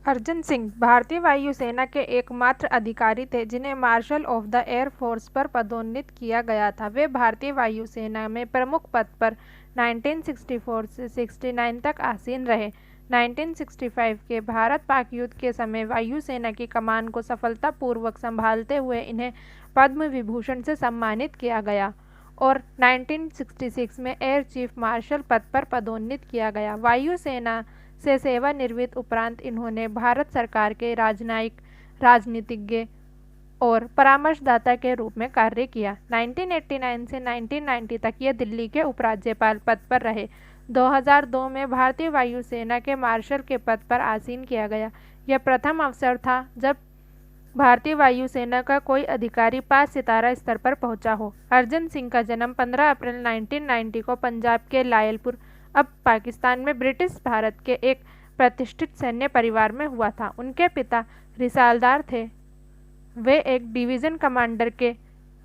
अर्जन सिंह भारतीय वायुसेना के एकमात्र अधिकारी थे जिन्हें marshal of the air force पर पदोन्नत किया गया था। वे भारतीय वायुसेना में प्रमुख पद पर 1964 से 69 तक आसीन रहे। 1965 के भारत-पाक युद्ध के समय वायुसेना की कमान को सफलतापूर्वक संभालते हुए इन्हें पद्म विभूषण से सम्मानित किया गया और 1966 में एयर चीफ मार्शल पद पर पदोन्नत किया गया। वायुसेना से सेवानिवृत्त उपरांत इन्होंने भारत सरकार के राजनीतिज्ञ और परामर्शदाता के रूप में कार्य किया। 1989 से 1990 तक ये दिल्ली के उपराज्यपाल पद पर रहे। 2002 में भारतीय वायुसेना के मार्शल के पद पर आसीन किया गया। यह प्रथम अवसर था जब भारतीय वायुसेना का कोई अधिकारी 5 सितारा स्तर पर पहुंचा हो। अर्जन सिंह का जन्म 15 अप्रैल 1990 को पंजाब के लायलपुर, अब पाकिस्तान में ब्रिटिश भारत के एक प्रतिष्ठित सैन्य परिवार में हुआ था। उनके पिता रिसालदार थे। वे एक डिवीज़न कमांडर के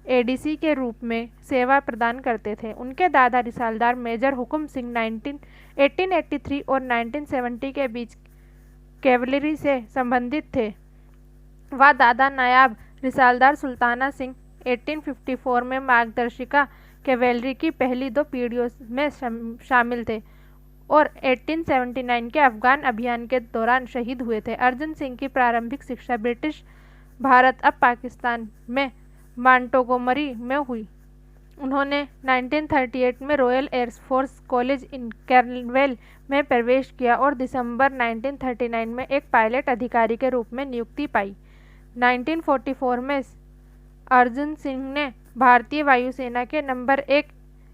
एडीसी के रूप में सेवा प्रदान करते थे। उनके दादा रिसालदार मेजर हुकुम सिंह 1883 और 1970 के बीच कैवलरी से संबंधित थे। वह दादा नायाब रिसालदार सुल्ताना सिंह 1854 में मार्गदर्शिका कैवेलरी की पहली 2 पीढ़ियों में शामिल थे और 1879 के अफगान अभियान के दौरान शहीद हुए थे। अर्जन सिंह की प्रारंभिक शिक्षा ब्रिटिश भारत, अब पाकिस्तान में मांटोगोमरी में हुई। उन्होंने 1938 में रॉयल एयरफोर्स कॉलेज इन कैरनवेल में प्रवेश किया और दिसंबर 1939 में एक पायलट अधिकारी के रूप में नियुक्ति पाई। 1944 में अर्जन सिंह ने भारतीय वायुसेना के नंबर 1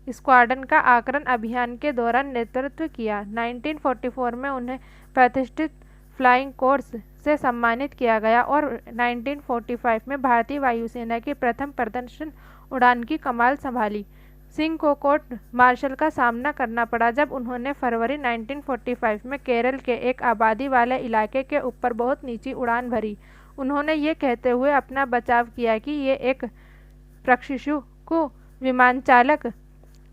स्क्वाड्रन का आक्रमण अभियान के दौरान नेतृत्व किया। 1944 में उन्हें प्रतिष्ठित फ्लाइंग कोर्स से सम्मानित किया गया और 1945 में भारतीय वायुसेना की प्रथम प्रदर्शन उड़ान की कमान संभाली। सिंह को कोर्ट मार्शल का सामना करना पड़ा जब उन्होंने फरवरी 1945 में केरल के एक आबादी वाले इलाके के ऊपर बहुत नीची उड़ान भरी। उन्होंने ये कहते हुए अपना बचाव किया कि ये एक प्रशिक्षु को विमानचालक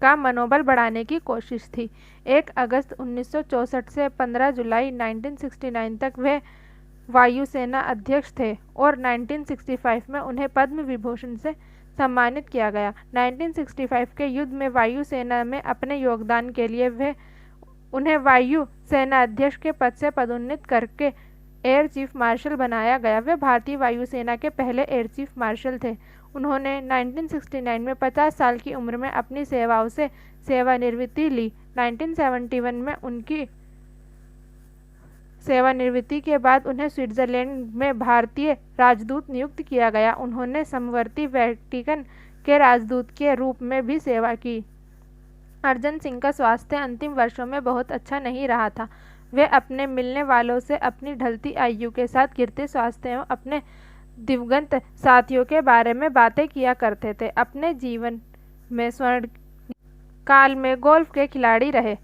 का मनोबल बढ़ाने की कोशिश थी। 1 अगस्त 1964 से 15 जुलाई 1969 तक वे वायुसेना अध्यक्ष थे और 1965 में उन्हें पद्म विभूषण से सम्मानित किया गया। 1965 के युद्ध में वायुसेना में अपने योगदान के लिए उन्हें वायु सेना अध्यक्ष के पद से पदोन्नत करके एयर चीफ मार्शल बनाया गया। वे भारतीय वायुसेना के पहले एयर चीफ मार्शल थे। उन्होंने 1969 में 50 साल की उम्र में अपनी सेवाओं से सेवानिवृत्ति ली। 1971 में उनकी सेवानिवृत्ति के बाद उन्हें स्विट्जरलैंड में भारतीय राजदूत नियुक्त किया गया। उन्होंने समवर्ती वेटिकन के राजदूत के रूप में भी सेवा की। अर्जन सिंह का स्वास्थ्य अंतिम वर्षों में बहुत अच्छा नहीं रहा था। वे अपने मिलने वालों से अपनी ढलती आयु के साथ गिरते स्वास्थ्य एवं अपने दिवंगत साथियों के बारे में बातें किया करते थे। अपने जीवन में स्वर्ण काल में गोल्फ के खिलाड़ी रहे।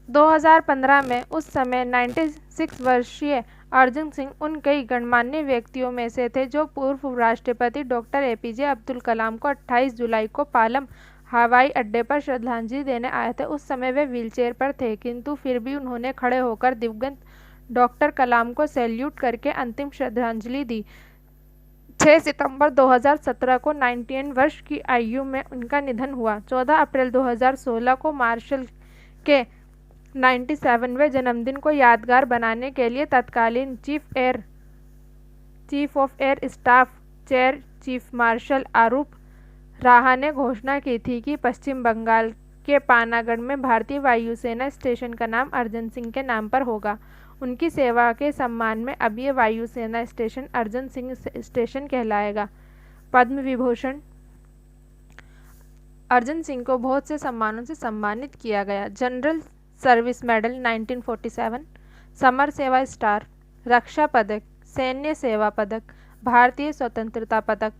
2015 में उस समय 96 वर्षीय अर्जन सिंह उन कई गणमान्य व्यक्तियों में से थे जो पूर्व राष्ट्रपति डॉक्टर एपीजे अब्दुल कलाम को 28 जुलाई को पालम हवाई अड्डे पर श्रद्धांजलि देने आए थे। उस समय वे व्हीलचेयर पर थे, किंतु फिर भी उन्होंने खड़े होकर दिवंगत डॉक्टर कलाम को सैल्यूट करके अंतिम श्रद्धांजलि दी। 6 सितंबर 2017 को 91 वर्ष की आयु में उनका निधन हुआ। 14 अप्रैल 2016 को मार्शल के 97वें जन्मदिन को यादगार बनाने के लिए तत्कालीन chief of air staff chair chief marshal Arup Raha ने घोषणा की थी कि पश्चिम बंगाल के पानागढ़ में भारतीय वायुसेना स्टेशन का नाम अर्जन सिंह के नाम पर होगा। उनकी सेवा के सम्मान में अब ये वायुसेना स्टेशन अर्जन सिंह स्टेशन कहलाएगा। पद्म विभूषण अर्जन सिंह को बहुत से सम्मानों से सम्मानित किया गया। जनरल सर्विस मेडल 1947, समर सेवा स्टार, रक्षा पदक, सैन्य सेवा पदक, भारतीय स्वतंत्रता पदक,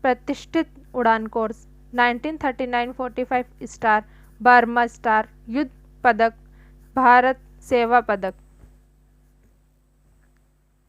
प्रतिष्ठित उड़ान कोर्स 1939-45 स्टार, बर्मा स्टार, युद्ध पदक, भारत सेवा पदक।